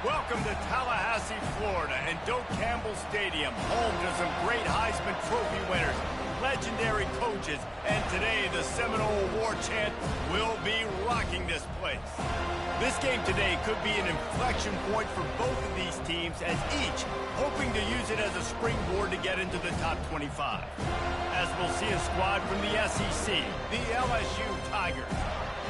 Welcome to Tallahassee, Florida, and Doak Campbell Stadium, home to some great Heisman Trophy winners, legendary coaches, and today the Seminole War Chant will be rocking this place. This game today could be an inflection point for both of these teams, as each hoping to use it as a springboard to get into the top 25. As we'll see a squad from the SEC, the LSU Tigers,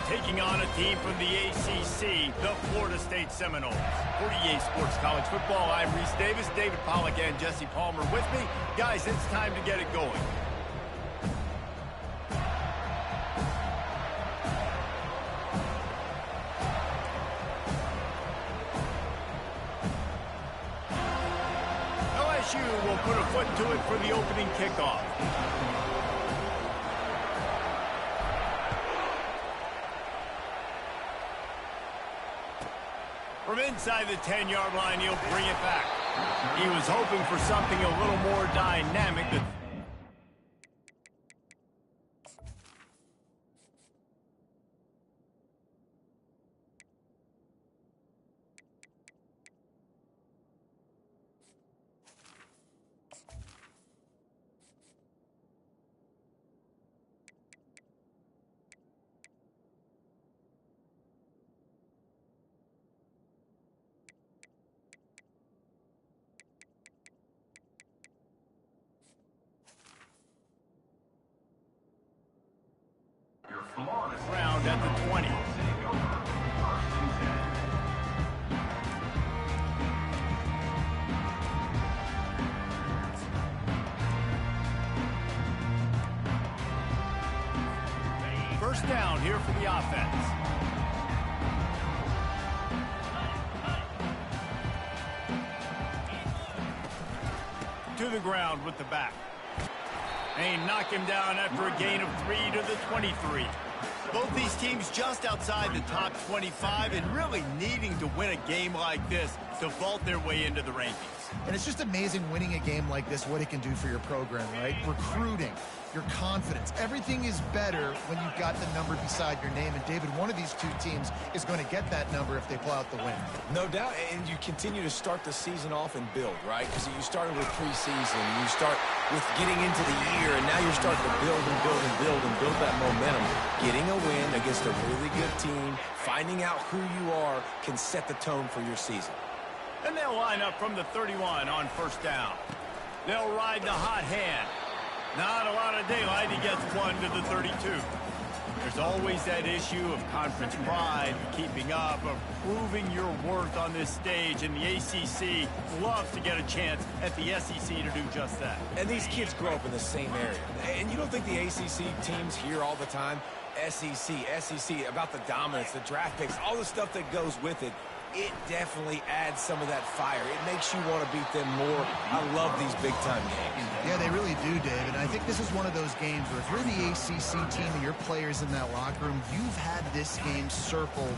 taking on a team from the ACC, the Florida State Seminoles. For EA Sports College Football, I'm Reese Davis, David Pollack, and Jesse Palmer with me. Guys, it's time to get it going. LSU will put a foot to it for the opening kickoff. From inside the 10-yard line, he'll bring it back. He was hoping for something a little more dynamic. Round at the 20. First down here for the offense. To the ground with the back. They knock him down after a gain of 3 to the 23. Both these teams just outside the top 25 and really needing to win a game like this to vault their way into the rankings. And it's just amazing winning a game like this, what it can do for your program, right? Recruiting, your confidence, everything is better when you've got the number beside your name. And David, one of these two teams is going to get that number if they pull out the win. No doubt, and you continue to start the season off and build, right? Because you started with preseason, you start with getting into the year, and now you're starting to build and build and build and build that momentum. Getting a win against a really good team, finding out who you are, can set the tone for your season. And they'll line up from the 31 on first down. They'll ride the hot hand. Not a lot of daylight. He gets 1 to the 32. There's always that issue of conference pride, keeping up, of proving your worth on this stage, and the ACC loves to get a chance at the SEC to do just that. And these kids grow up in the same area. And you don't think the ACC teams hear all the time, SEC, about the dominance, the draft picks, all the stuff that goes with it. It definitely adds some of that fire. It makes you want to beat them more. I love these big-time games. Yeah, they really do, David. I think this is one of those games where if you're the ACC team and your players in that locker room, you've had this game circled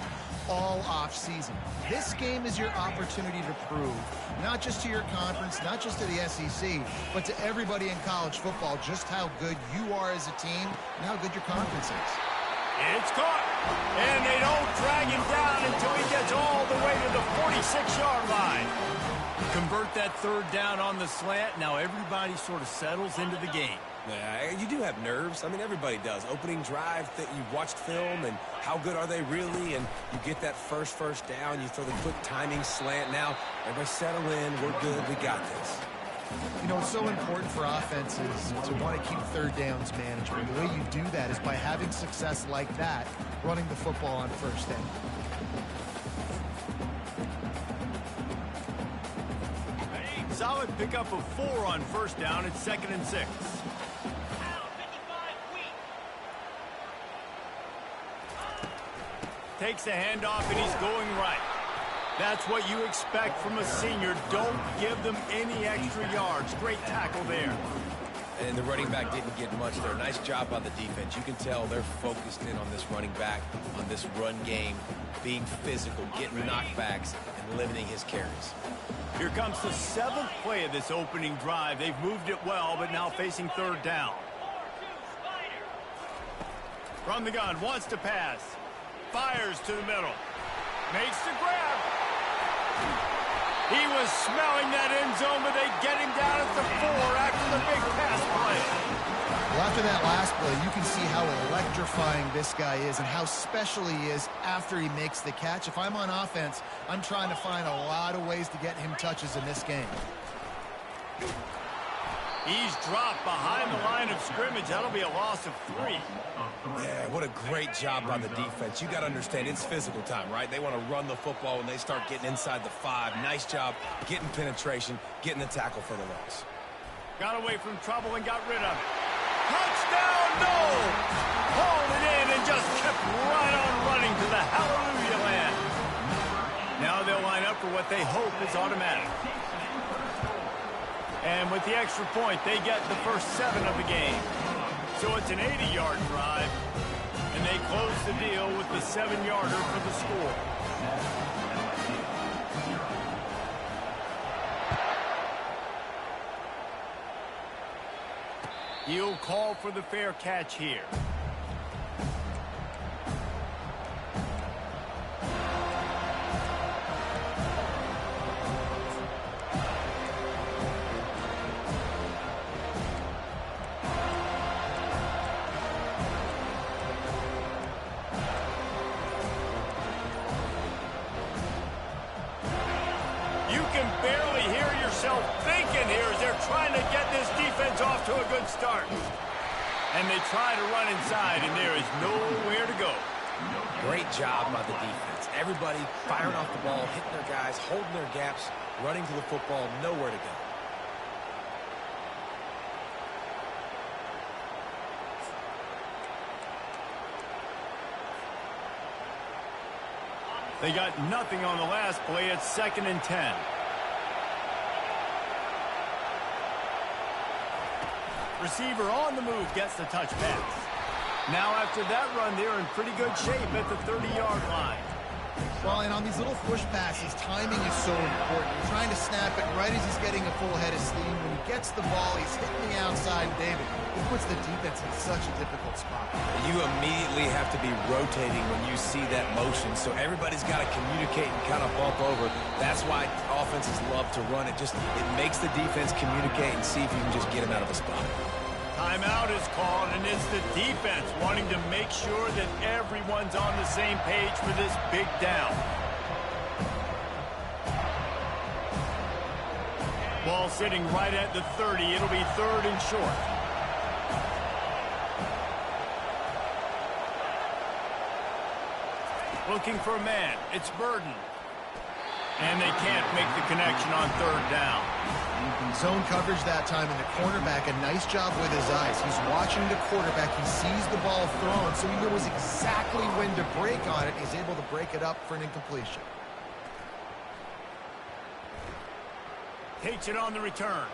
all off-season. This game is your opportunity to prove, not just to your conference, not just to the SEC, but to everybody in college football, just how good you are as a team and how good your conference is. It's caught, and they don't drag him down until he gets all the way to the 46-yard line. Convert that third down on the slant. Now everybody sort of settles into the game. Yeah, you do have nerves. I mean, everybody does. Opening drive, that you've watched film, and how good are they really? And you get that first down, you throw the quick timing slant. Now, everybody settle in. We're good. We got this. You know, it's so important for offenses to want to keep third downs manageable. The way you do that is by having success like that, running the football on first down. Solid pickup of 4 on first down. It's 2nd and 6. Takes the handoff, and he's going right. That's what you expect from a senior. Don't give them any extra yards. Great tackle there. And the running back didn't get much there. Nice job on the defense. You can tell they're focused in on this running back, on this run game, being physical, getting knockbacks, and limiting his carries. Here comes the 7th play of this opening drive. They've moved it well, but now facing third down. From the gun, wants to pass. fires to the middle. Makes the grab. He was smelling that end zone, but they get him down at the 4 after the big pass play. Well, after that last play, you can see how electrifying this guy is and how special he is after he makes the catch. If I'm on offense, I'm trying to find a lot of ways to get him touches in this game. He's dropped behind the line of scrimmage. That'll be a loss of 3. Yeah, what a great job by the defense. You got to understand, it's physical time, right? They want to run the football when they start getting inside the 5. Nice job getting penetration, getting the tackle for the loss. Got away from trouble and got rid of it. Touchdown, no! Hauled it in and just kept right on running to the hallelujah land. Now they'll line up for what they hope is automatic. And with the extra point, they get the first 7 of the game. So it's an 80-yard drive, and they close the deal with the 7-yarder for the score. He'll call for the fair catch here. You can barely hear yourself thinking here as they're trying to get this defense off to a good start. And they try to run inside, and there is nowhere to go. Great job by the defense. Everybody firing off the ball, hitting their guys, holding their gaps, running to the football, nowhere to go. They got nothing on the last play. It's 2nd and 10. Receiver on the move gets the touch pass. Now after that run, they're in pretty good shape at the 30-yard line. Well, and on these little push passes, timing is so important. You're trying to snap it right as he's getting a full head of steam. When he gets the ball, he's hitting the outside. David, it puts the defense in such a difficult spot. You immediately have to be rotating when you see that motion, so everybody's got to communicate and kind of bump over. That's why offenses love to run it. It makes the defense communicate and see if you can just get him out of a spot. Timeout is called, and it's the defense wanting to make sure that everyone's on the same page for this big down. Ball sitting right at the 30. It'll be 3rd and short. Looking for a man. It's Burden. And they can't make the connection on 3rd down. Zone coverage that time, and the cornerback, a nice job with his eyes. He's watching the quarterback. He sees the ball thrown, so he knows exactly when to break on it. He's able to break it up for an incompletion. Takes it on the return.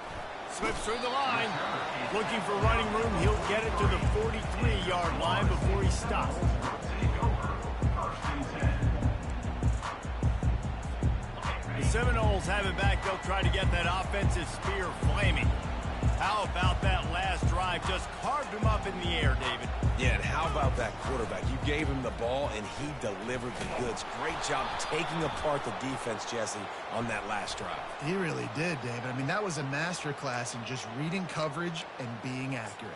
Slips through the line. Looking for running room. He'll get it to the 43-yard line before he stops. The Seminoles have it back. They'll try to get that offensive spear flaming. How about that last drive? Just carved him up in the air, David. Yeah, and how about that quarterback? You gave him the ball, and he delivered the goods. Great job taking apart the defense, Jesse, on that last drive. He really did, David. I mean, that was a masterclass in just reading coverage and being accurate.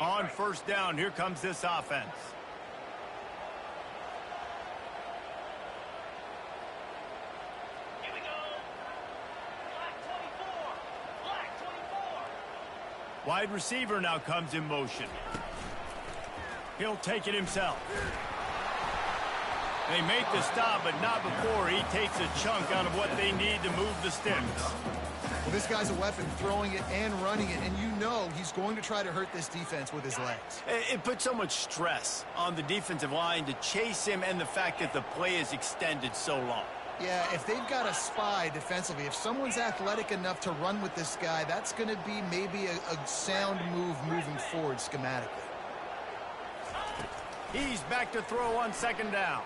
On 1st down, here comes this offense. Here we go. Black 24. Wide receiver now comes in motion. He'll take it himself. They make the stop, but not before he takes a chunk out of what they need to move the sticks. Well, this guy's a weapon, throwing it and running it, and you know he's going to try to hurt this defense with his legs. It puts so much stress on the defensive line to chase him, and the fact that the play is extended so long. Yeah, if they've got a spy defensively, if someone's athletic enough to run with this guy, that's going to be maybe a sound move moving forward schematically. He's back to throw on 2nd down.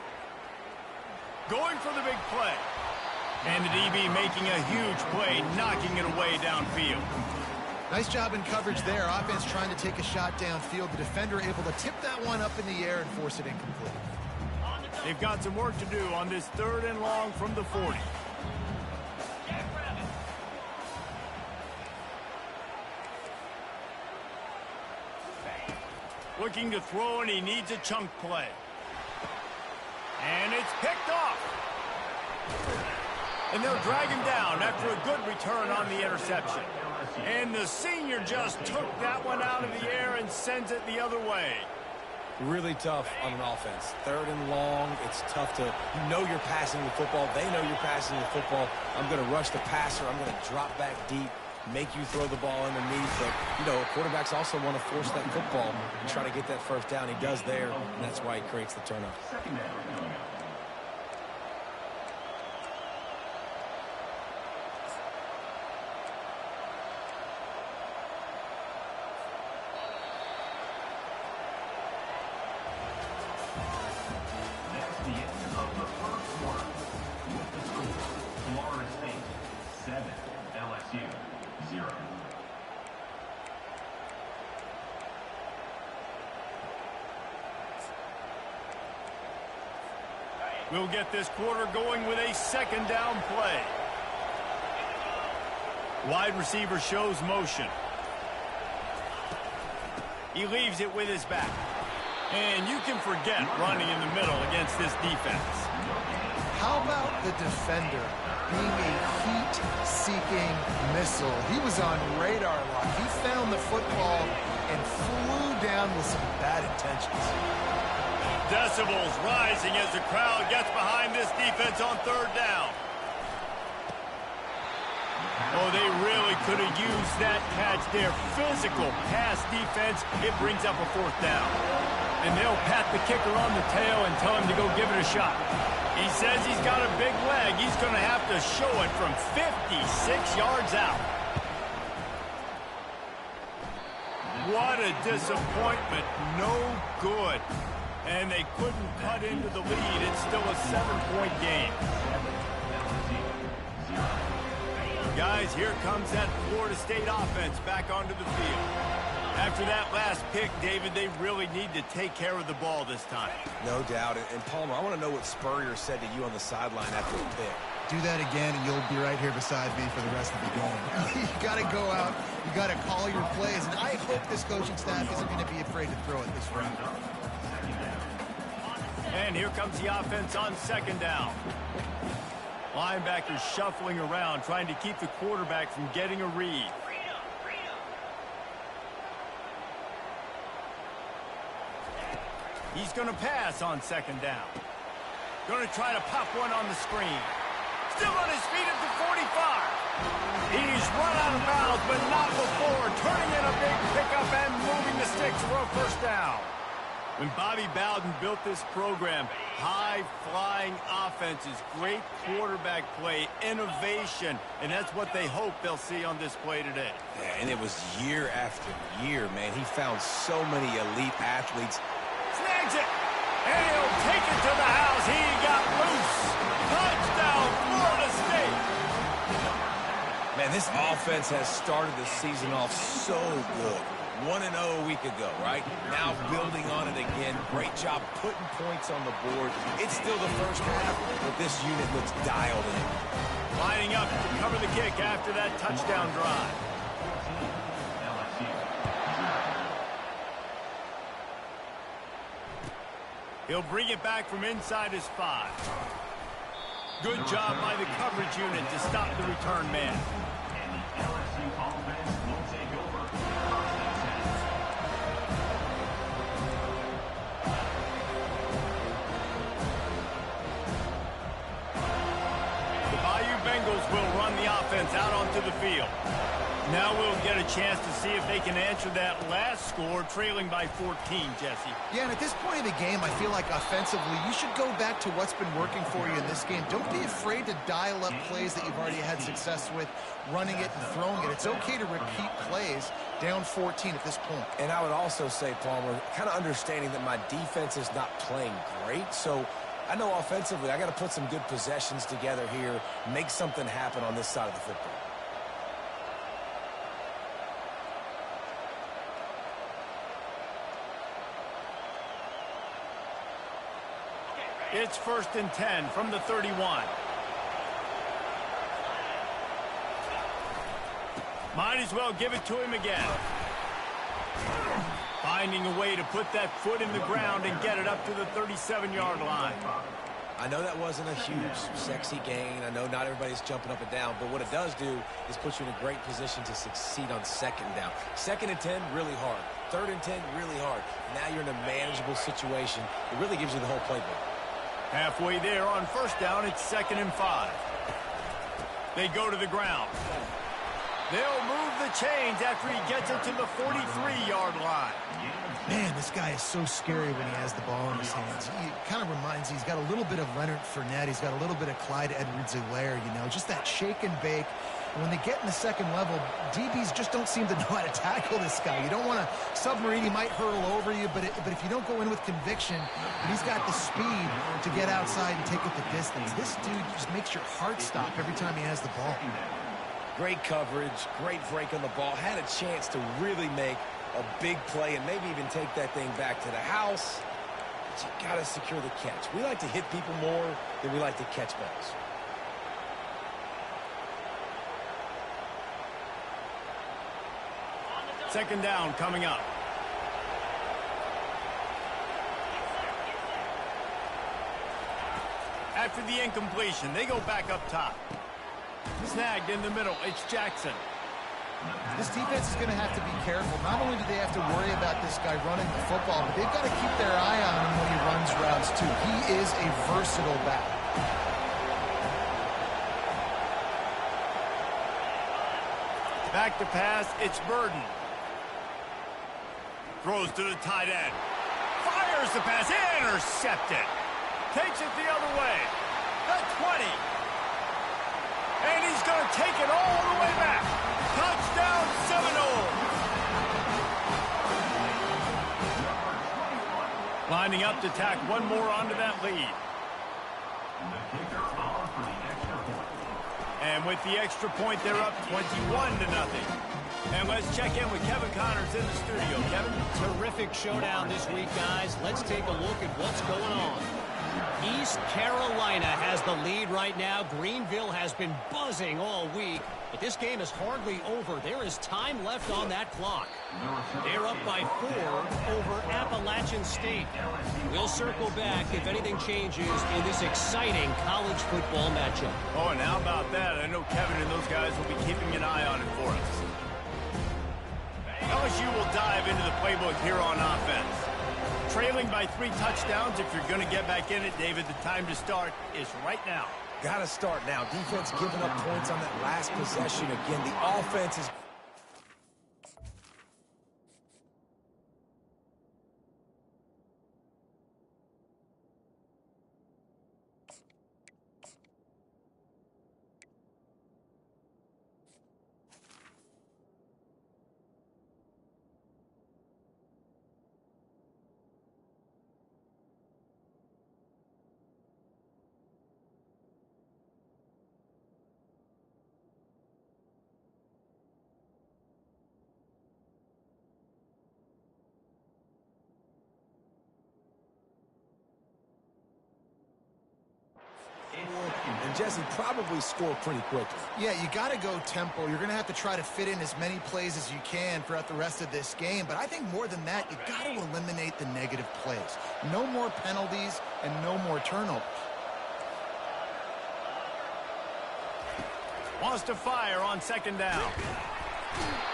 Going for the big play. And the DB making a huge play, knocking it away downfield. Nice job in coverage there. Offense trying to take a shot downfield. The defender able to tip that one up in the air and force it incomplete. They've got some work to do on this 3rd and long from the 40. Looking to throw, and he needs a chunk play. And it's picked off. And they'll drag him down after a good return on the interception. And the senior just took that one out of the air and sends it the other way. Really tough on an offense. 3rd and long, it's tough to, you know you're passing the football. They know you're passing the football. I'm going to rush the passer. I'm going to drop back deep, make you throw the ball underneath. But, you know, quarterbacks also want to force that football and try to get that first down. He does there, and that's why he creates the turnover. We'll get this quarter going with a 2nd down play. Wide receiver shows motion. He leaves it with his back. And you can forget running in the middle against this defense. How about the defender being a heat-seeking missile? He was on radar lock. He found the football and flew down with some bad intentions. Decibels rising as the crowd gets behind this defense on 3rd down. Oh, they really could have used that catch there. Physical pass defense. It brings up a 4th down. And they'll pat the kicker on the tail and tell him to go give it a shot. He says he's got a big leg. He's going to have to show it from 56 yards out. What a disappointment. No good. And they couldn't cut into the lead. It's still a 7-point game. Guys, here comes that Florida State offense back onto the field. After that last pick, David, they really need to take care of the ball this time. No doubt. And Palmer, I want to know what Spurrier said to you on the sideline after the pick. Do that again, and you'll be right here beside me for the rest of the game. You got to go out. You got to call your plays. And I hope this coaching staff isn't going to be afraid to throw it this round. And here comes the offense on 2nd down. Linebackers shuffling around, trying to keep the quarterback from getting a read. He's going to pass on 2nd down. Going to try to pop one on the screen. Still on his feet at the 45. He's run out of bounds, but not before. Turning in a big pickup and moving the sticks for a 1st down. When Bobby Bowden built this program, high-flying offenses, great quarterback play, innovation, and that's what they hope they'll see on display today. Yeah, and it was year after year, man. He found so many elite athletes. Snags it, and he'll take it to the house. He got loose. Touchdown, Florida State. Man, this offense has started the season off so good. 1-0 a week ago, right? Now building on it again. Great job putting points on the board. It's still the first half, but this unit looks dialed in. Lining up to cover the kick after that touchdown drive. He'll bring it back from inside his 5. Good job by the coverage unit to stop the return man. Bengals will run the offense out onto the field. Now we'll get a chance to see if they can answer that last score, trailing by 14, Jesse. Yeah, and at this point in the game, I feel like offensively, you should go back to what's been working for you in this game. Don't be afraid to dial up plays that you've already had success with, running it and throwing it. It's okay to repeat plays down 14 at this point. And I would also say, Palmer, kind of understanding that my defense is not playing great, so I know offensively I got to put some good possessions together here, make something happen on this side of the football. It's 1st and 10 from the 31. Might as well give it to him again. Finding a way to put that foot in the ground and get it up to the 37-yard line. I know that wasn't a huge, sexy gain. I know not everybody's jumping up and down, but what it does do is put you in a great position to succeed on 2nd down. 2nd and 10, really hard. 3rd and 10, really hard. Now you're in a manageable situation. It really gives you the whole playbook. Halfway there on 1st down, it's 2nd and 5. They go to the ground. They'll move the chains after he gets it to the 43-yard line. Man, this guy is so scary when he has the ball in his hands. He kind of reminds me, he's got a little bit of Leonard Fournette. He's got a little bit of Clyde Edwards-Helaire, you know, just that shake and bake. And when they get in the second level, DBs just don't seem to know how to tackle this guy. You don't want to submarine. He might hurl over you, but if you don't go in with conviction, and he's got the speed to get outside and take it the distance. This dude just makes your heart stop every time he has the ball. Great coverage, great break on the ball. Had a chance to really make a big play and maybe even take that thing back to the house. But you got to secure the catch. We like to hit people more than we like to catch balls. Second down coming up. After the incompletion, they go back up top. Snagged in the middle. It's Jackson. This defense is going to have to be careful. Not only do they have to worry about this guy running the football, but they've got to keep their eye on him when he runs routes, too. He is a versatile back. Back to pass. It's Burden. Throws to the tight end. Fires the pass. Intercepted. Takes it the other way. The 20. And he's going to take it all the way back. Touchdown Seminole. Lining up to tack one more onto that lead. And with the extra point, they're up 21-0. And let's check in with Kevin Connors in the studio. Kevin? Terrific showdown this week, guys. Let's take a look at what's going on. East Carolina has the lead right now. Greenville has been buzzing all week, but this game is hardly over. There is time left on that clock. They're up by 4 over Appalachian State. We'll circle back if anything changes in this exciting college football matchup. Oh, and how about that? I know Kevin and those guys will be keeping an eye on it for us. LSU will dive into the playbook here on offense. Trailing by 3 touchdowns. If you're going to get back in it, David, the time to start is right now. Got to start now. Defense giving up points on that last possession. Again, the offense is... And Jesse probably scored pretty quickly. Yeah, you got to go tempo. You're going to have to try to fit in as many plays as you can throughout the rest of this game. But I think more than that, you got to eliminate the negative plays. No more penalties and no more turnovers. Wants to fire on 2nd down.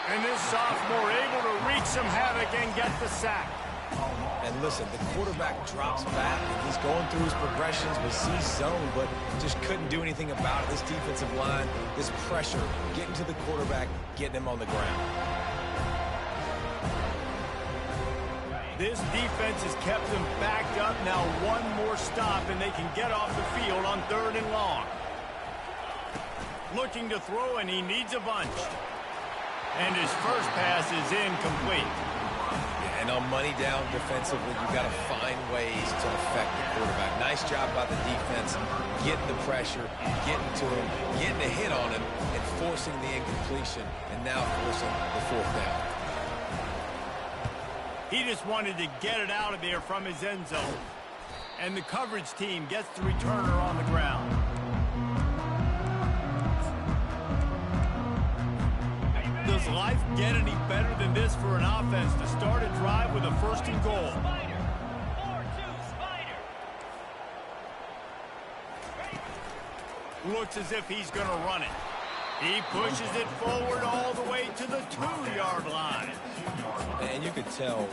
And this sophomore able to wreak some havoc and get the sack. And listen, the quarterback drops back, and he's going through his progressions with Z-zone, but just couldn't do anything about it. This defensive line, this pressure, getting to the quarterback, getting him on the ground. This defense has kept them backed up. Now one more stop, and they can get off the field on 3rd and long. Looking to throw, and he needs a bunch. And his first pass is incomplete. And on money down defensively, you've got to find ways to affect the quarterback. Nice job by the defense, getting the pressure, getting to him, getting a hit on him, and forcing the incompletion, and now forcing the 4th down. He just wanted to get it out of there from his end zone. And the coverage team gets the returner on the ground. Does life get any better than this for an offense to start a drive with a first and goal? Spider. 4-2 Spider. Looks as if he's going to run it. He pushes it forward all the way to the 2-yard line. And you could tell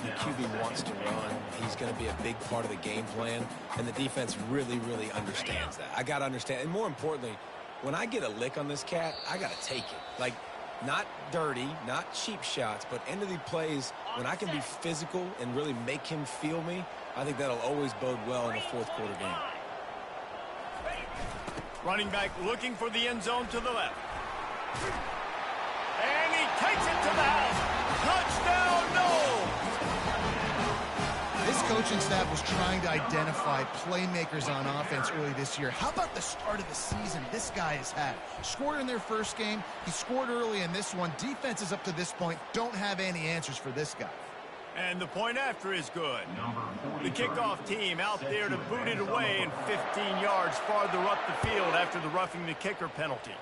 the QB wants to run. He's going to be a big part of the game plan, and the defense really, really understands that. I got to understand. And more importantly, when I get a lick on this cat, I got to take it. Like, not dirty, not cheap shots, but end of the plays, when I can be physical and really make him feel me, I think that'll always bode well in the fourth quarter game. Running back looking for the end zone to the left. And he takes it to the house. Touchdown, no! This coaching staff was trying to identify playmakers on offense early this year. How about the start of the season this guy has had? Scored in their first game. He scored early in this one. Defenses up to this point don't have any answers for this guy. And the point after is good. The kickoff team out there to boot it away and 15 yards farther up the field after the roughing the kicker penalty.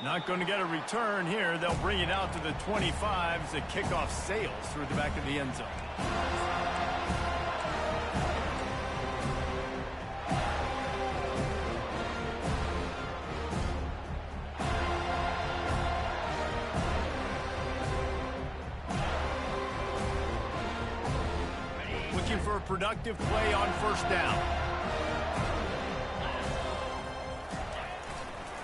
Not going to get a return here. They'll bring it out to the 25 as the kickoff sails through the back of the end zone. Looking for a productive play on first down.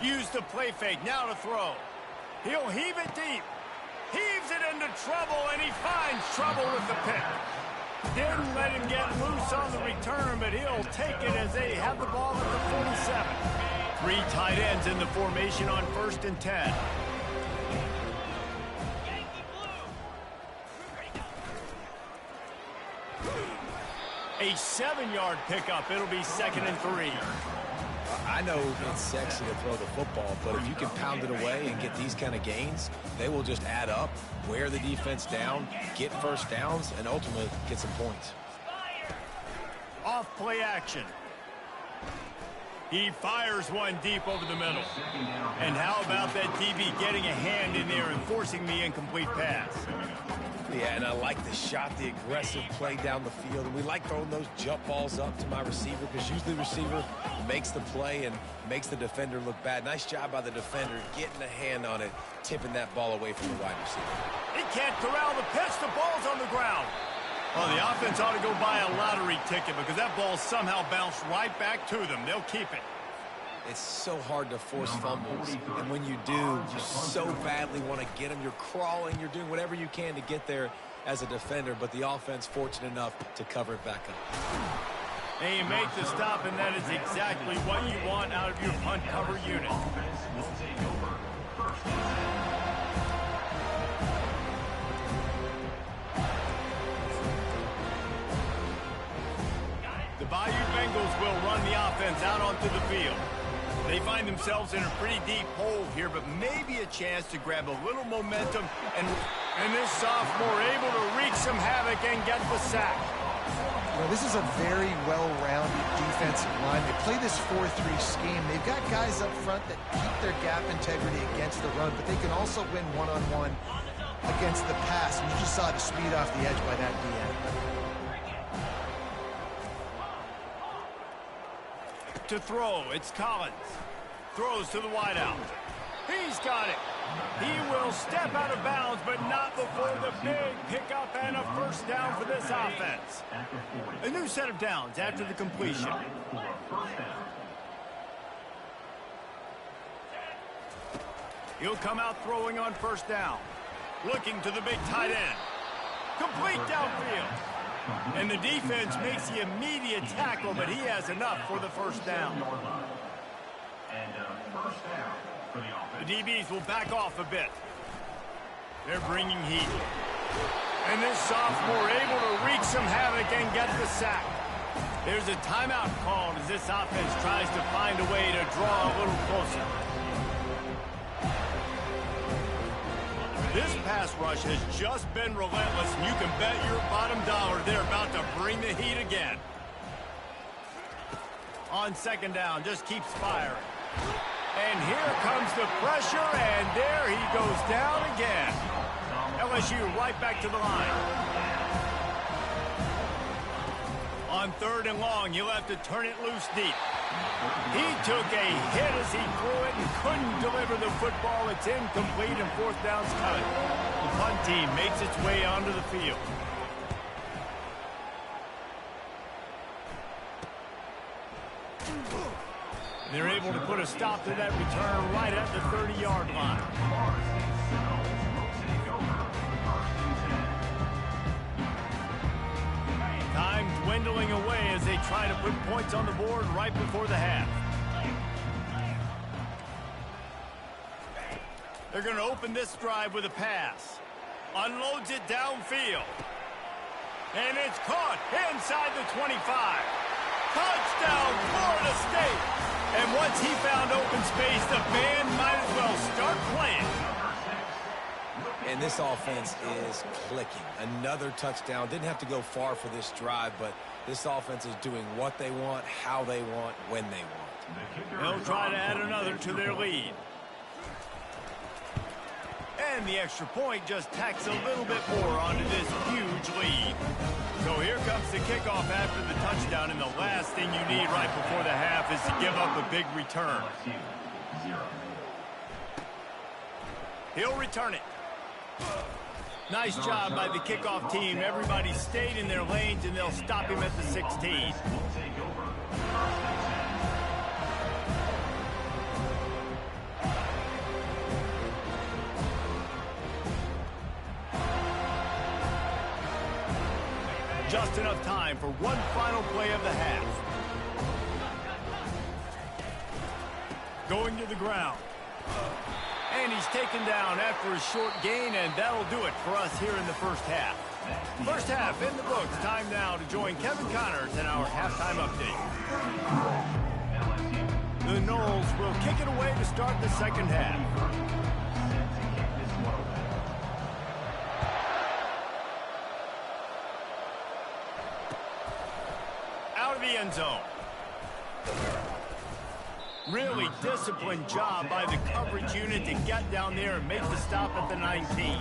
Use the play fake, now to throw. He'll heave it deep. Heaves it into trouble, and he finds trouble with the pick. Didn't let him get loose on the return, but he'll take it as they have the ball at the 47. 3 tight ends in the formation on 1st and 10. A 7-yard pickup. It'll be 2nd and 3. I know it's sexy to throw the football, but if you can pound it away and get these kind of gains, they will just add up, wear the defense down, get first downs, and ultimately get some points. Off play action. He fires one deep over the middle. And how about that DB getting a hand in there and forcing the incomplete pass? Yeah, and I like the shot, the aggressive play down the field. And we like throwing those jump balls up to my receiver because usually the receiver makes the play and makes the defender look bad. Nice job by the defender getting a hand on it, tipping that ball away from the wide receiver. He can't corral the pitch. The ball's on the ground. Well, the offense ought to go buy a lottery ticket because that ball somehow bounced right back to them. They'll keep it. It's so hard to force fumbles, and when you do, you so badly want to get them. You're crawling, you're doing whatever you can to get there as a defender, but the offense fortunate enough to cover it back up. And you make the stop, and that is exactly what you want out of your punt cover unit. The Bayou Bengals will run the offense out onto the field. They find themselves in a pretty deep hole here, but maybe a chance to grab a little momentum, and this sophomore able to wreak some havoc and get the sack. Well, this is a very well-rounded defensive line. They play this 4-3 scheme. They've got guys up front that keep their gap integrity against the run, but they can also win one-on-one against the pass. And you just saw the speed off the edge by that DN. To throw, it's Collins. Throws to the wideout. He's got it. He will step out of bounds, but not before the big pickup and a first down for this offense. A new set of downs after the completion. He'll come out throwing on first down. Looking to the big tight end. Complete downfield. And the defense makes the immediate tackle, but he has enough for the first down. The DBs will back off a bit. They're bringing heat. And this sophomore able to wreak some havoc and get the sack. There's a timeout called as this offense tries to find a way to draw a little closer. This pass rush has just been relentless, and you can bet your bottom dollar they're about to bring the heat again. On second down, just keeps firing. And here comes the pressure, and there he goes down again. LSU right back to the line. On third and long, you'll have to turn it loose deep. He took a hit as he threw it and couldn't deliver the football. It's incomplete and fourth down's coming. The punt team makes its way onto the field. They're able to put a stop to that return right at the 30-yard line. Time dwindling away as they try to put points on the board right before the half. They're going to open this drive with a pass. Unloads it downfield. And it's caught inside the 25. Touchdown, Florida State. And once he found open space, the band might as well start playing. And this offense is clicking. Another touchdown. Didn't have to go far for this drive, but this offense is doing what they want, how they want, when they want. They'll try to add another to their lead. And the extra point just tacks a little bit more onto this huge lead. So here comes the kickoff after the touchdown, and the last thing you need right before the half is to give up a big return. He'll return it. Nice job by the kickoff team. Everybody stayed in their lanes, and they'll stop him at the 16. Just enough time for one final play of the half. Going to the ground. And he's taken down after a short gain, and that'll do it for us here in the first half. First half in the books. Time now to join Kevin Connors in our halftime update. The Noles will kick it away to start the second half. Out of the end zone. Really disciplined job by the coverage unit to get down there and make the stop at the 19.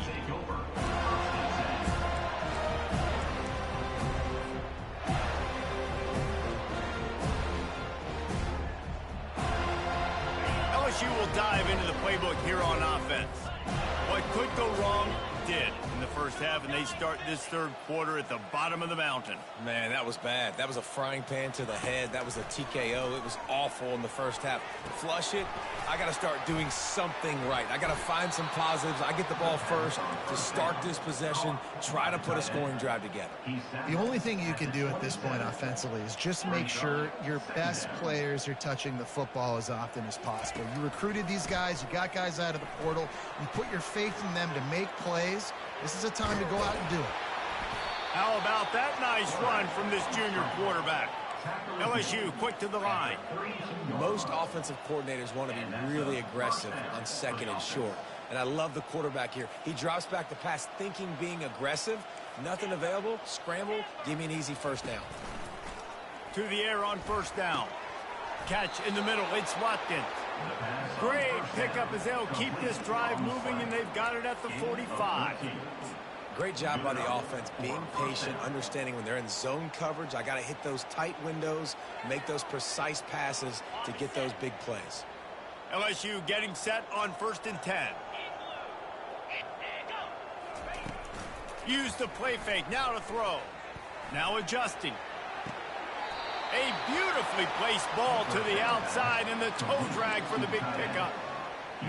LSU will dive into the playbook here on offense. What could go wrong did in the first half, and they start this third quarter at the bottom of the mountain. Man, that was bad. That was a frying pan to the head. That was a TKO. It was awful in the first half. Flush it. I got to start doing something right. I got to find some positives. I get the ball first to start this possession, try to put a scoring drive together. The only thing you can do at this point offensively is just make sure your best players are touching the football as often as possible. You recruited these guys. You got guys out of the portal. You put your faith in them to make plays. This is a time to go out and do it. How about that nice run from this junior quarterback? LSU quick to the line. Most offensive coordinators want to be really aggressive on second and short. And I love the quarterback here. He drops back the pass thinking being aggressive. Nothing available. Scramble. Give me an easy first down. To the air on first down. Catch in the middle. It's Watkins. Great pickup as they'll keep this drive moving, and they've got it at the 45. Great job by the offense, being patient, understanding when they're in zone coverage, I got to hit those tight windows, make those precise passes to get those big plays. LSU getting set on first and 10. Use the play fake, now to throw. Now adjusting. A beautifully placed ball to the outside, and the toe drag for the big pickup.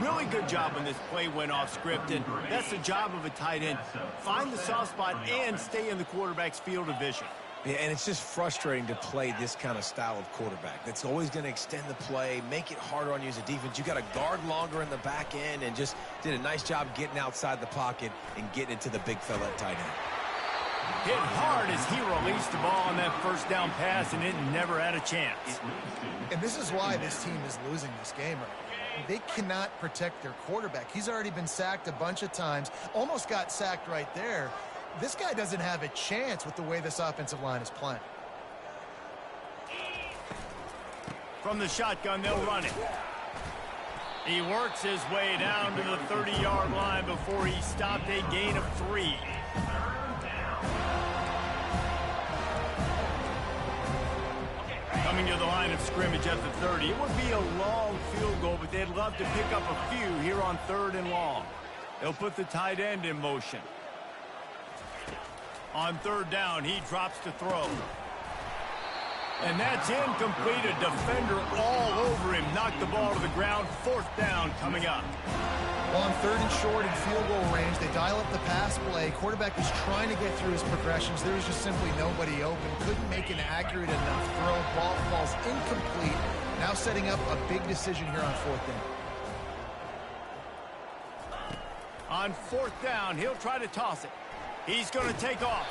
Really good job when this play went off script, and that's the job of a tight end. Find the soft spot and stay in the quarterback's field of vision. Yeah, and it's just frustrating to play this kind of style of quarterback. That's always going to extend the play, make it harder on you as a defense. You got to guard longer in the back end, and just did a nice job getting outside the pocket and getting it to the big fella at tight end. Hit hard as he released the ball on that first down pass, and it never had a chance. And this is why this team is losing this game right now. They cannot protect their quarterback. He's already been sacked a bunch of times, almost got sacked right there. This guy doesn't have a chance with the way this offensive line is playing. From the shotgun, they'll run it. He works his way down to the 30-yard line before he stopped, a gain of 3. Coming to the line of scrimmage at the 30. It would be a long field goal, but they'd love to pick up a few here on 3rd and long. They'll put the tight end in motion. On 3rd down, he drops to throw. And that's incomplete. A defender all over him. Knocked the ball to the ground. 4th down coming up. On 3rd and short and field goal range, they dial up the pass play. Quarterback was trying to get through his progressions. There was just simply nobody open. Couldn't make an accurate enough throw. Ball falls incomplete. Now setting up a big decision here on 4th down. On 4th down, he'll try to toss it. He's going to take off.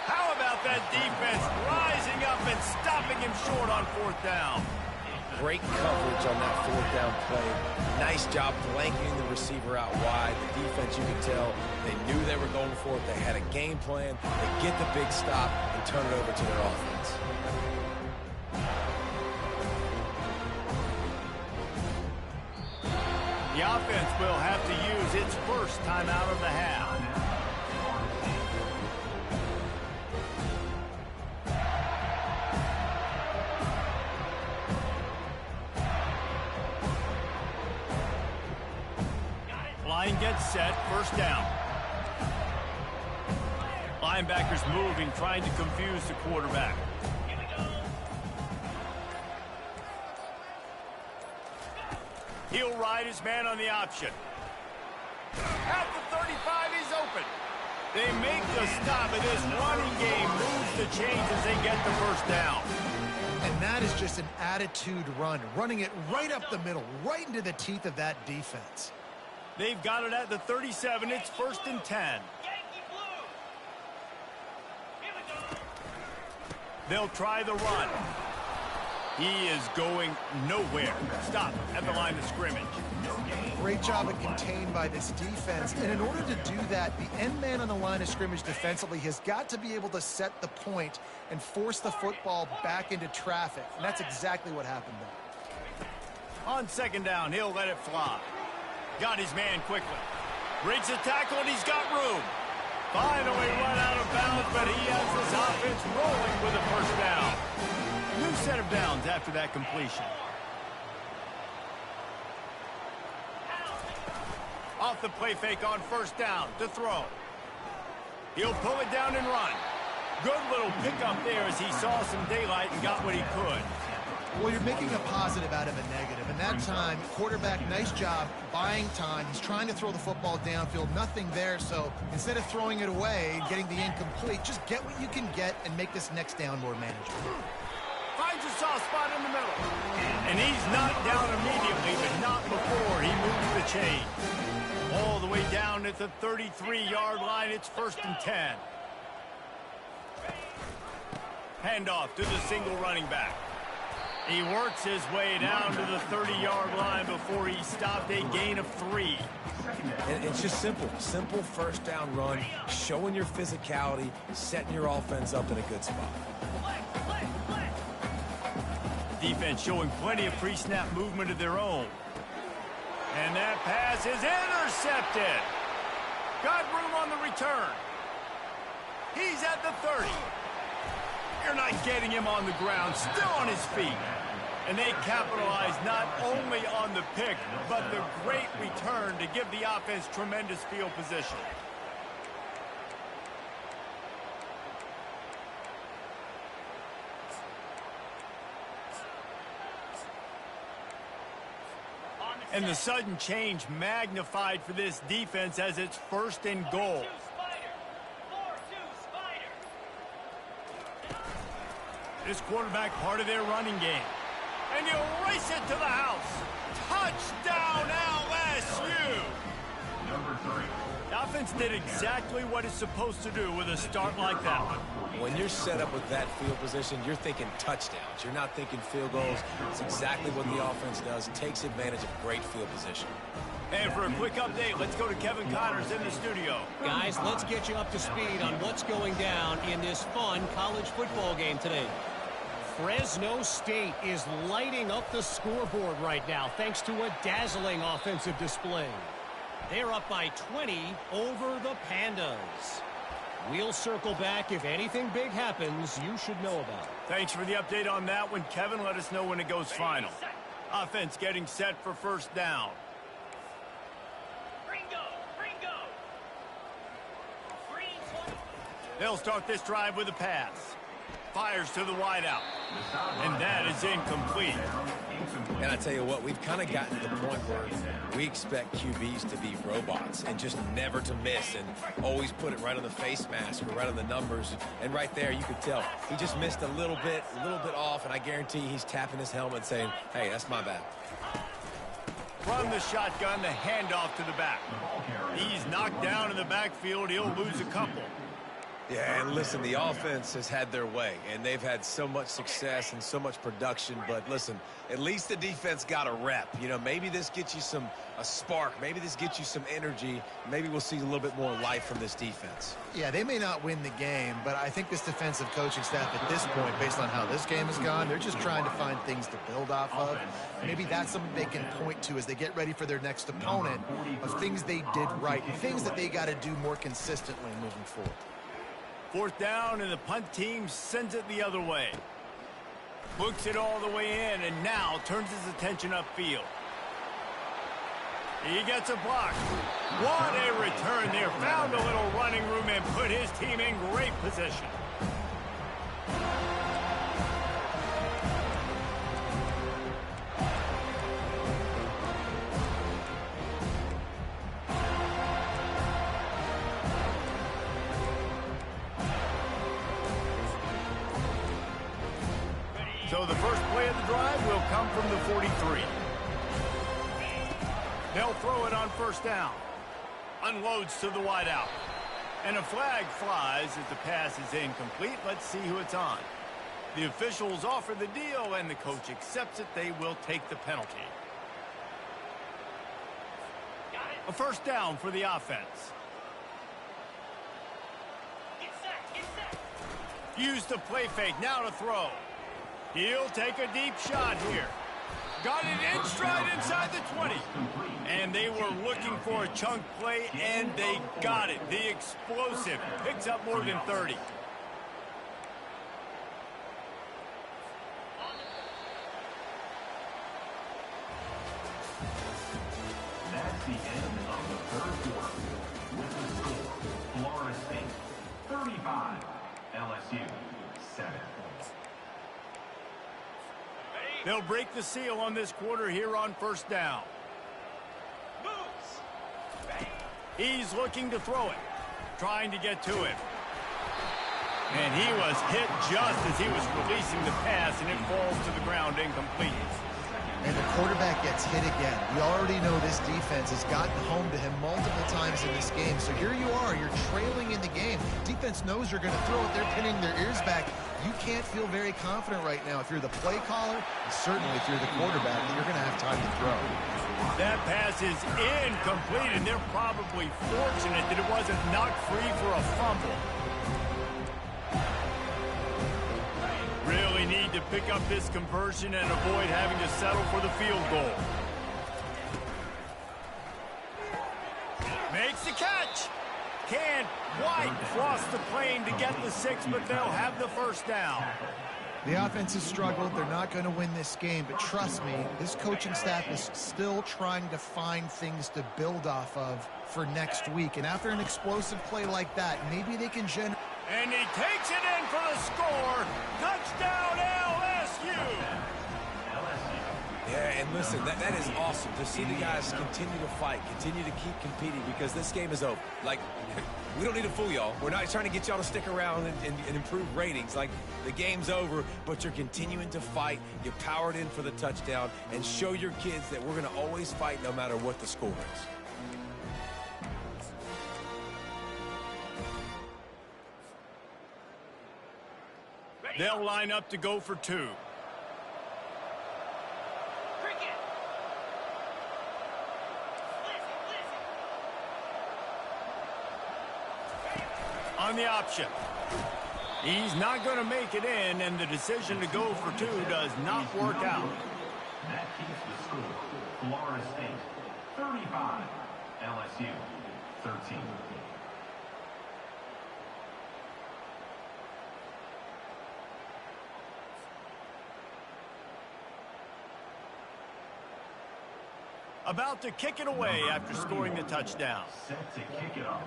How about that defense rising up and stopping him short on 4th down? Great coverage on that 4th down play. Nice job blanketing the receiver out wide. The defense, you could tell, they knew they were going for it. They had a game plan. They get the big stop and turn it over to their offense. The offense will have to use its first timeout of the half. Line gets set, 1st down. Linebackers moving, trying to confuse the quarterback. He'll ride his man on the option. At the 35, he's open. They make the stop, and this running game moves the chains as they get the 1st down. And that is just an attitude run, running it right up the middle, right into the teeth of that defense. They've got it at the 37. It's 1st and 10. They'll try the run. He is going nowhere. Stop at the line of scrimmage. Great job of contained by this defense. And in order to do that, the end man on the line of scrimmage defensively has got to be able to set the point and force the football back into traffic. And that's exactly what happened there. On 2nd down, he'll let it fly. Got his man quickly. Breaks the tackle, and he's got room. Finally run out of bounds, but he has this offense rolling with a 1st down. New set of downs after that completion. Off the play fake on 1st down to throw. He'll pull it down and run. Good little pickup there as he saw some daylight and got what he could. Well, you're making a positive out of a negative. And that time, quarterback, nice job buying time. He's trying to throw the football downfield. Nothing there. So instead of throwing it away and getting the incomplete, just get what you can get and make this next down more manageable. Finds a soft spot in the middle. And he's knocked down immediately, but not before he moves the chain. All the way down at the 33-yard line. It's 1st and 10. Handoff to the single running back. He works his way down to the 30-yard line before he stopped, a gain of 3. And it's just simple. Simple 1st down run, showing your physicality, setting your offense up in a good spot. Defense showing plenty of pre-snap movement of their own. And that pass is intercepted. Got room on the return. He's at the 30. You're not getting him on the ground, still on his feet. And they capitalize not only on the pick, but the great return to give the offense tremendous field position. And the sudden change magnified for this defense as it's 1st and goal. This quarterback part of their running game. And he'll race it to the house. Touchdown LSU! The offense did exactly what it's supposed to do with a start like that one. When you're set up with that field position, you're thinking touchdowns. You're not thinking field goals. It's exactly what the offense does. It takes advantage of great field position. And for a quick update, let's go to Kevin Connors in the studio. Guys, let's get you up to speed on what's going down in this fun college football game today. Fresno State is lighting up the scoreboard right now thanks to a dazzling offensive display. They're up by 20 over the Pandas. We'll circle back if anything big happens you should know about. Thanks for the update on that one, Kevin. Let us know when it goes final. Offense getting set for first down. They'll start this drive with a pass. Fires to the wideout. And that is incomplete. And I tell you what, we've kind of gotten to the point where we expect QBs to be robots and just never to miss and always put it right on the face mask or right on the numbers. And right there, you could tell he just missed a little bit off, and I guarantee he's tapping his helmet saying, hey, that's my bad. From the shotgun, the handoff to the back. He's knocked down in the backfield. He'll lose a couple. Yeah, and listen, the offense has had their way, and they've had so much success and so much production. But listen, at least the defense got a rep. You know, maybe this gets you a spark. Maybe this gets you some energy. Maybe we'll see a little bit more life from this defense. Yeah, they may not win the game, but I think this defensive coaching staff at this point, based on how this game has gone, they're just trying to find things to build off of. Maybe that's something they can point to as they get ready for their next opponent of things they did right and things that they got to do more consistently moving forward. Fourth down, and the punt team sends it the other way. Books it all the way in, and now turns his attention upfield. He gets a block. What a return there. Found a little running room and put his team in great position. So the first play of the drive will come from the 43. They'll throw it on first down. Unloads to the wideout. And a flag flies as the pass is incomplete. Let's see who it's on. The officials offer the deal, and the coach accepts it. They will take the penalty. A first down for the offense. Use the play fake. Now to throw. He'll take a deep shot here. Got it in stride inside the 20. And they were looking for a chunk play, and they got it. The explosive picks up more than 30. That's the end of the third quarter. With the score, Florida State 35, LSU 7. They'll break the seal on this quarter here on first down. He's looking to throw it, trying to get to him. And he was hit just as he was releasing the pass, and it falls to the ground incomplete. And the quarterback gets hit again. We already know this defense has gotten home to him multiple times in this game. So here you are, you're trailing in the game. Defense knows you're going to throw it. They're pinning their ears back. You can't feel very confident right now if you're the play caller, and certainly if you're the quarterback, that you're going to have time to throw. That pass is incomplete, and they're probably fortunate that it wasn't knocked free for a fumble. Really need to pick up this conversion and avoid having to settle for the field goal. Makes the catch. Can't quite cross the plane to get the 6, but they'll have the first down. The offense has struggled. They're not going to win this game, but trust me, this coaching staff is still trying to find things to build off of for next week. And after an explosive play like that, maybe they can generate. And he takes it in for the score. Touchdown, LSU. Yeah, and listen, that is awesome to see the guys continue to fight, continue to keep competing, because this game is over. Like, we don't need to fool y'all. We're not trying to get y'all to stick around and improve ratings. Like, the game's over, but you're continuing to fight. You powered in for the touchdown, and show your kids that we're going to always fight no matter what the score is. They'll line up to go for 2. Cricket. On the option. He's not going to make it in, and the decision to go for 2 does not work out. That keeps the score. Florida State, 35. LSU, 13. About to kick it away after scoring the touchdown. Set to kick it off.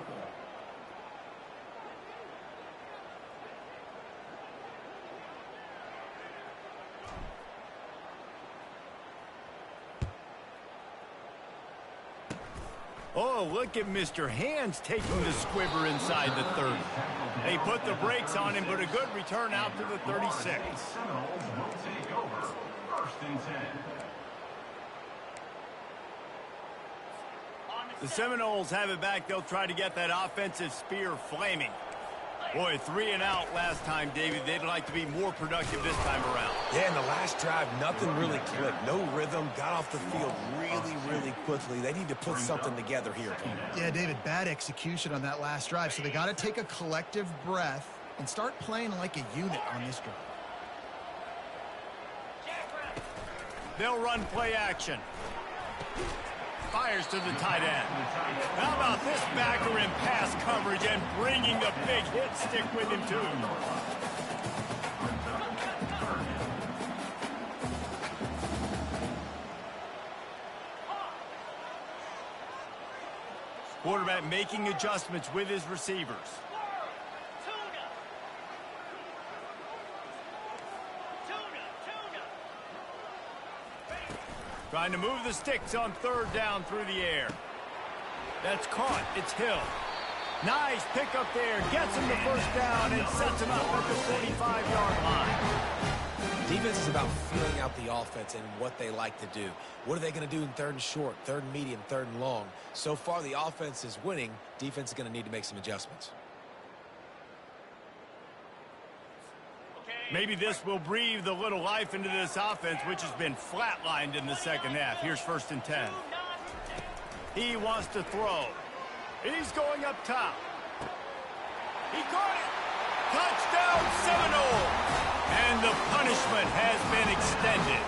Oh, look at Mr. Hands taking the squibber inside the 30. They put the brakes on him, but a good return out to the 36. Seminoles will take over. 1st and 10. The Seminoles have it back. They'll try to get that offensive spear flaming. Boy, 3 and out last time, David. They'd like to be more productive this time around. Yeah, in the last drive, nothing really clicked. No rhythm, got off the field really quickly. They need to put something together here, Paul. Yeah, David, bad execution on that last drive, so they got to take a collective breath and start playing like a unit on this drive. They'll run play action. Fires to the tight end. How about this backer in pass coverage and bringing the big hit stick with him, too. Quarterback making adjustments with his receivers. Trying to move the sticks on 3rd down through the air. That's caught. It's Hill. Nice pick up there. Gets him the 1st down and sets him up at the 45-yard line. Defense is about feeling out the offense and what they like to do. What are they going to do in 3rd and short, 3rd and medium, 3rd and long? So far, the offense is winning. Defense is going to need to make some adjustments. Maybe this will breathe a little life into this offense, which has been flatlined in the 2nd half. Here's 1st and 10. He wants to throw. He's going up top. He caught it. Touchdown, Seminoles. And the punishment has been extended.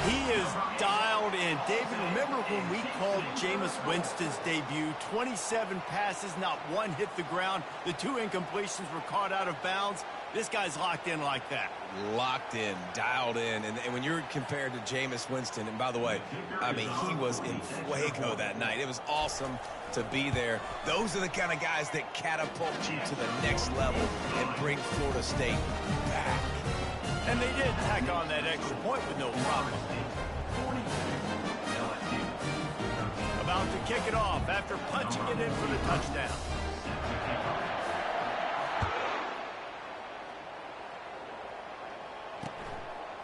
He is dialed in. David, remember when we called Jameis Winston's debut? 27 passes, not one hit the ground. The 2 incompletions were caught out of bounds. This guy's locked in like that. Locked in, dialed in. And when you're compared to Jameis Winston, and by the way, I mean, he was in fuego that night. It was awesome to be there. Those are the kind of guys that catapult you to the next level and bring Florida State back. And they did tack on that extra point with no problem. About to kick it off after punching it in for the touchdown.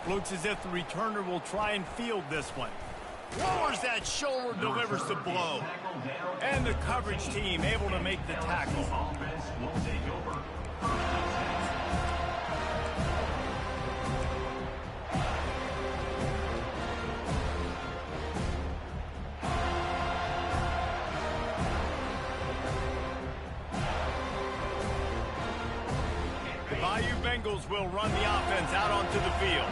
Looks as if the returner will try and field this one. Lowers that shoulder, delivers the blow. And the coverage team able to make the tackle. Offense will take over. The Bayou Bengals will run the offense out onto the field.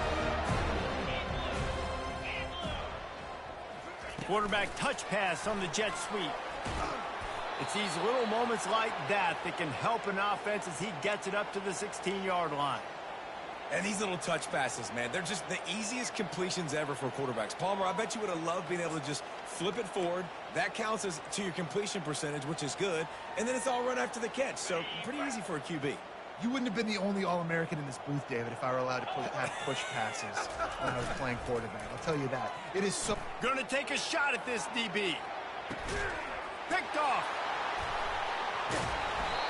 Quarterback touch pass on the jet sweep. It's these little moments like that that can help an offense as he gets it up to the 16-yard line. And these little touch passes, man, they're just the easiest completions ever for quarterbacks. Palmer, I bet you would have loved being able to just flip it forward. That counts as to your completion percentage, which is good. And then it's all run after the catch. So pretty easy for a QB. You wouldn't have been the only All-American in this booth, David, if I were allowed to have push passes when I was playing quarterback. I'll tell you that. It is so... Gonna take a shot at this DB. Picked off.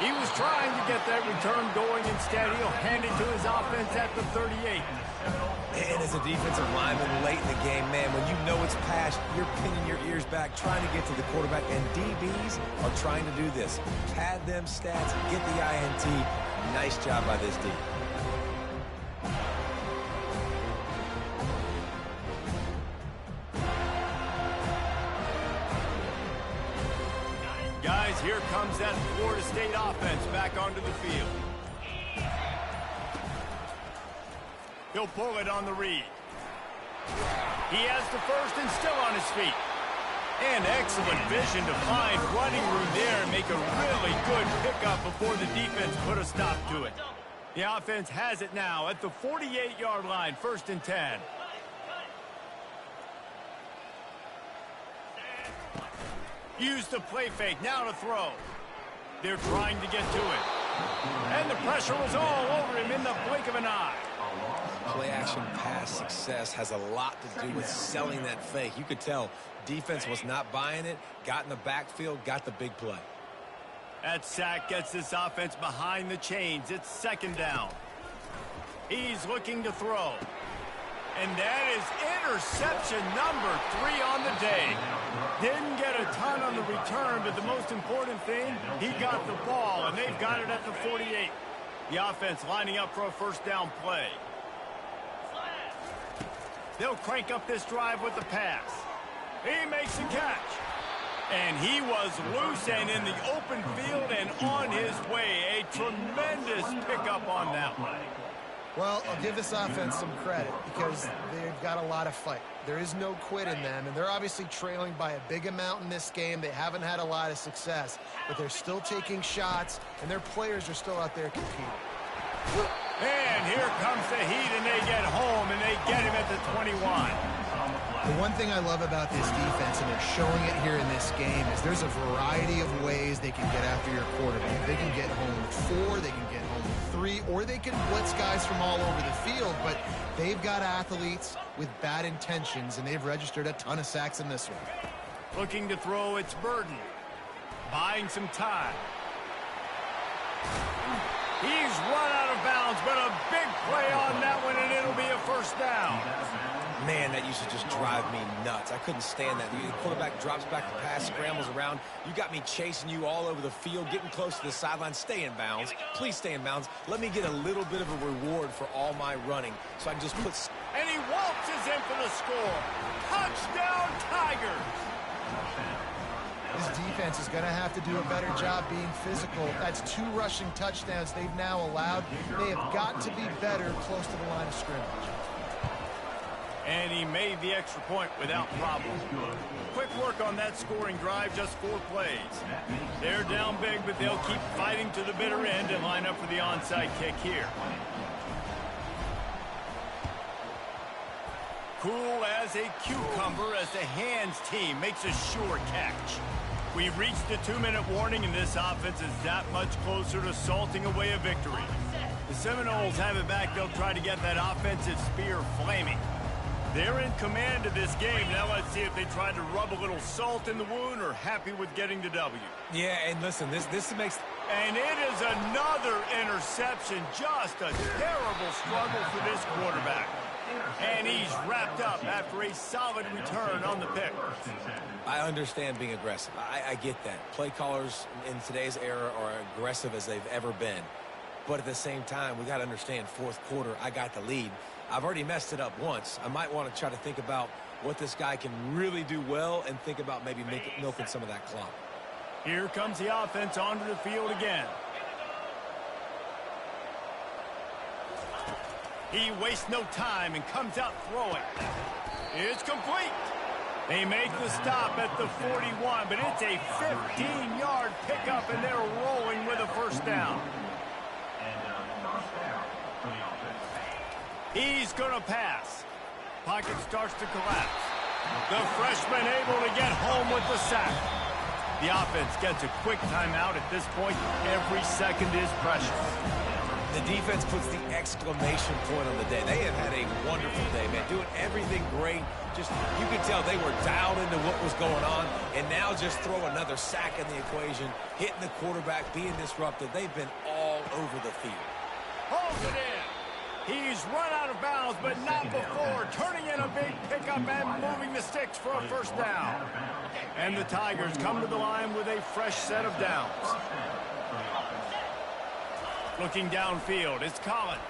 He was trying to get that return going. Instead, he'll hand it to his offense at the 38. And as a defensive lineman late in the game, man, when you know it's pass, you're pinning your ears back, trying to get to the quarterback, and DBs are trying to do this. Pad them stats, get the INT. Nice job by this D. Guys, here comes that Florida State offense back onto the field. He'll pull it on the read. He has the first and still on his feet. And excellent vision to find running room there and make a really good pickup before the defense put a stop to it. The offense has it now at the 48-yard line, 1st and 10. Use the play fake, now to throw. They're trying to get to it. And the pressure was all over him in the blink of an eye. Play-action pass success has a lot to do with selling that fake. You could tell defense was not buying it, got in the backfield, got the big play. That sack gets this offense behind the chains. It's 2nd down. He's looking to throw. And that is interception number 3 on the day. Didn't get a ton on the return, but the most important thing, he got the ball, and they've got it at the 48. The offense lining up for a 1st down play. They'll crank up this drive with the pass. He makes a catch. And he was loose and in the open field and on his way. A tremendous pickup on that one. Well, I'll give this offense some credit because they've got a lot of fight. There is no quit in them, and they're obviously trailing by a big amount in this game. They haven't had a lot of success, but they're still taking shots, and their players are still out there competing. And here comes the heat, and they get home, and they get him at the 21. The one thing I love about this defense, and they're showing it here in this game, is there's a variety of ways they can get after your quarterback. They can get home with 4, they can get home with 3, or they can blitz guys from all over the field, but they've got athletes with bad intentions, and they've registered a ton of sacks in this one. Looking to throw, it's Burden. Buying some time. He's run out of bounds, but a big play on that one, and it'll be a 1st down. Man, that used to just drive me nuts. I couldn't stand that. The quarterback drops back the pass, scrambles around. You got me chasing you all over the field, getting close to the sideline. Stay in bounds. Please stay in bounds. Let me get a little bit of a reward for all my running so I can just put... And he waltzes in for the score. Touchdown, Tigers! This defense is going to have to do a better job being physical. That's 2 rushing touchdowns they've now allowed. They have got to be better close to the line of scrimmage. And he made the extra point without problem. Quick work on that scoring drive, just 4 plays. They're down big, but they'll keep fighting to the bitter end and line up for the onside kick here. Cool as a cucumber as the hands team makes a sure catch. We've reached the 2-minute warning, and this offense is that much closer to salting away a victory. The Seminoles have it back. They'll try to get that offensive spear flaming. They're in command of this game. Now let's see if they try to rub a little salt in the wound or happy with getting the W. Yeah, and listen, this makes... And it is another interception. Just a terrible struggle for this quarterback. And he's wrapped up after a solid return on the pick. I understand being aggressive. I get that. Play callers in today's era are aggressive as they've ever been. But at the same time, we got to understand 4th quarter, I got the lead. I've already messed it up once. I might want to try to think about what this guy can really do well and think about maybe milking some of that clock. Here comes the offense onto the field again. He wastes no time and comes out throwing. It's complete. They make the stop at the 41, but it's a 15-yard pickup, and they're rolling with a 1st down. He's going to pass. Pocket starts to collapse. The freshman able to get home with the sack. The offense gets a quick timeout at this point. Every second is precious. the defense puts the exclamation point on the day. They have had a wonderful day, man, doing everything great. Just, you could tell they were dialed into what was going on, and now just throw another sack in the equation, hitting the quarterback, being disruptive. They've been all over the field. Holds it in. He's run out of bounds, but not before turning in a big pickup and moving the sticks for a first down. And the Tigers come to the line with a fresh set of downs. Looking downfield, it's Collins.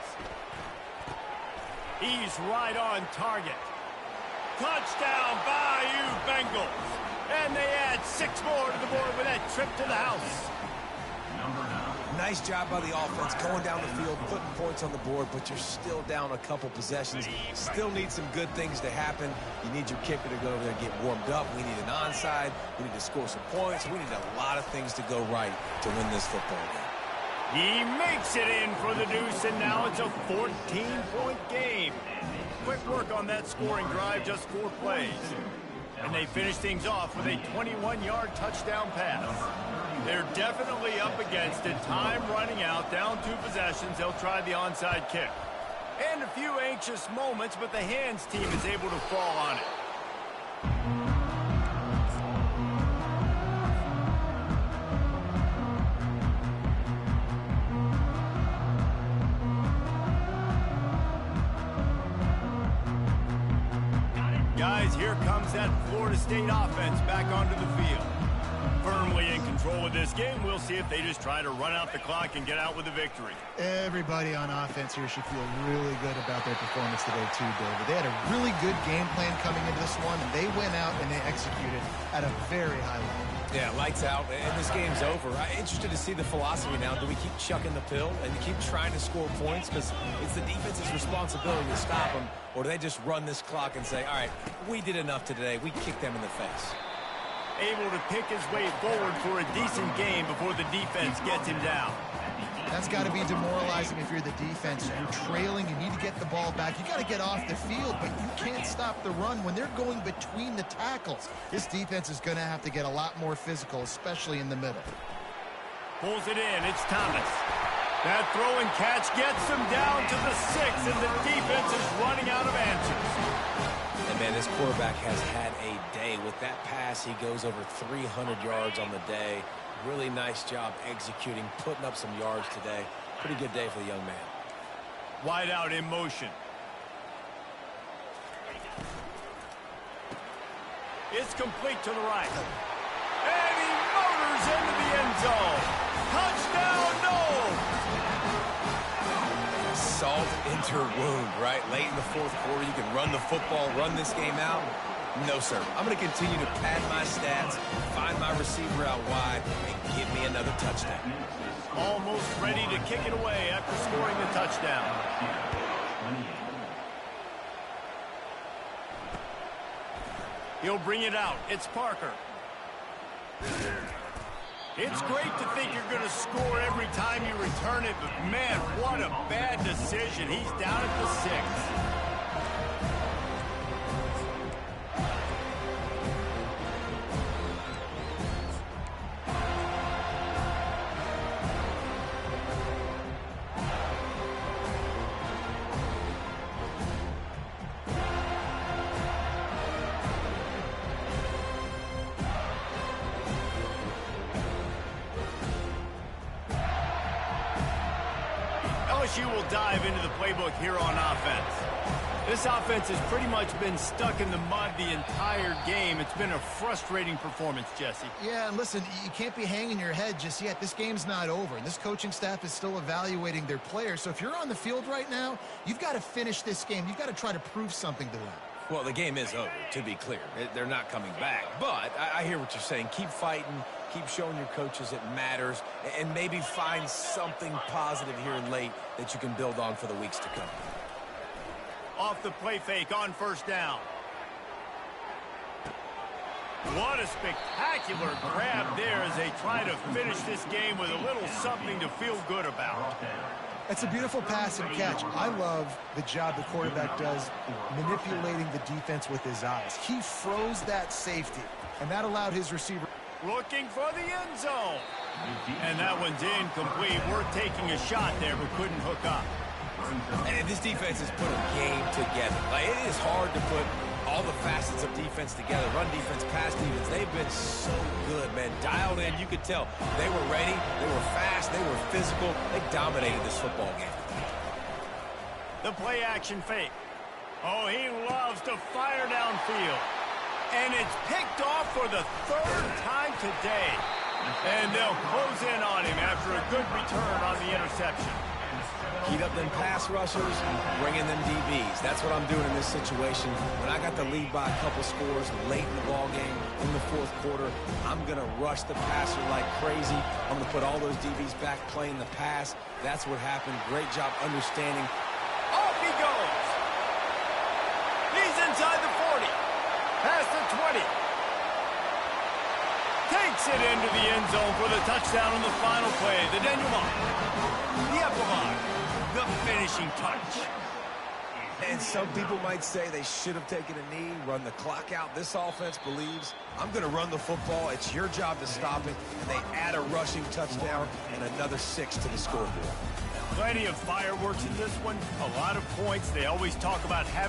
He's right on target. Touchdown, Bayou Bengals. And they add 6 more to the board with that trip to the house. Nice job by the offense going down the field, putting points on the board, but you're still down a couple possessions. Still need some good things to happen. You need your kicker to go over there and get warmed up. We need an onside. We need to score some points. We need a lot of things to go right to win this football game. He makes it in for the deuce, and now it's a 14-point game. Quick work on that scoring drive, just 4 plays. And they finish things off with a 21-yard touchdown pass. They're definitely up against it. Time running out, down 2 possessions. They'll try the onside kick. And a few anxious moments, but the hands team is able to fall on it. Guys, here comes that Florida State offense back onto the field. Firmly in control of this game. We'll see if they just try to run out the clock and get out with a victory. Everybody on offense here should feel really good about their performance today too, David. They had a really good game plan coming into this one, and they went out and they executed at a very high level. Yeah, lights out, and this game's over. I'm interested to see the philosophy now. Do we keep chucking the pill and keep trying to score points because it's the defense's responsibility to stop them, or do they just run this clock and say, all right, we did enough today. We kicked them in the face. Able to pick his way forward for a decent game before the defense gets him down. That's got to be demoralizing if you're the defense. You're trailing, you need to get the ball back. You got to get off the field, but you can't stop the run when they're going between the tackles. This defense is going to have to get a lot more physical, especially in the middle. Pulls it in. It's Thomas. That throw and catch gets him down to the 6, and the defense is running out of answers. And, man, this quarterback has had a day. With that pass, he goes over 300 yards on the day. Really nice job executing, putting up some yards today. Pretty good day for the young man. Wide out in motion. It's complete to the right. And he motors into the end zone. Touchdown, no! Salt into her wound, right? Late in the 4th quarter, you can run the football, run this game out. No, sir. I'm going to continue to pad my stats, find my receiver out wide, and give me another touchdown. Almost ready to kick it away after scoring the touchdown. He'll bring it out. It's Parker. It's great to think you're going to score every time you return it, but man, what a bad decision. He's down at the 6. LSU will dive into the playbook here on offense. This offense has pretty much been stuck in the mud the entire game. It's been a frustrating performance, Jesse. Yeah, and listen, you can't be hanging your head just yet. This game's not over. This coaching staff is still evaluating their players. So if you're on the field right now, you've got to finish this game. You've got to try to prove something to them. Well, the game is over, to be clear. They're not coming back. But I hear what you're saying. Keep fighting. Keep showing your coaches it matters. And maybe find something positive here in late that you can build on for the weeks to come. Off the play fake on first down. What a spectacular grab there as they try to finish this game with a little something to feel good about. It's a beautiful pass and catch. I love the job the quarterback does manipulating the defense with his eyes. He froze that safety, and that allowed his receiver. Looking for the end zone. And that one's incomplete. Worth taking a shot there, but couldn't hook up. And this defense has put a game together. Like, it is hard to put all the facets of defense together. Run defense, pass defense. They've been so good, man. Dialed in. You could tell they were ready. They were fast. They were physical. They dominated this football game. The play action fake. Oh, he loves to fire downfield. And it's picked off for the third time today. And they'll close in on him after a good return on the interception. Heat up them pass rushers, bring in them DBs. That's what I'm doing in this situation. When I got the lead by a couple scores late in the ball game, in the fourth quarter, I'm going to rush the passer like crazy. I'm going to put all those DBs back playing the pass. That's what happened. Great job understanding. Off he goes. He's inside the 40. Past the 20. Takes it into the end zone for the touchdown on the final play. The denouement. The epilogue. The finishing touch. And some people might say they should have taken a knee, run the clock out. This offense believes, I'm going to run the football. It's your job to stop it. And they add a rushing touchdown and another 6 to the scoreboard. Plenty of fireworks in this one. A lot of points. They always talk about having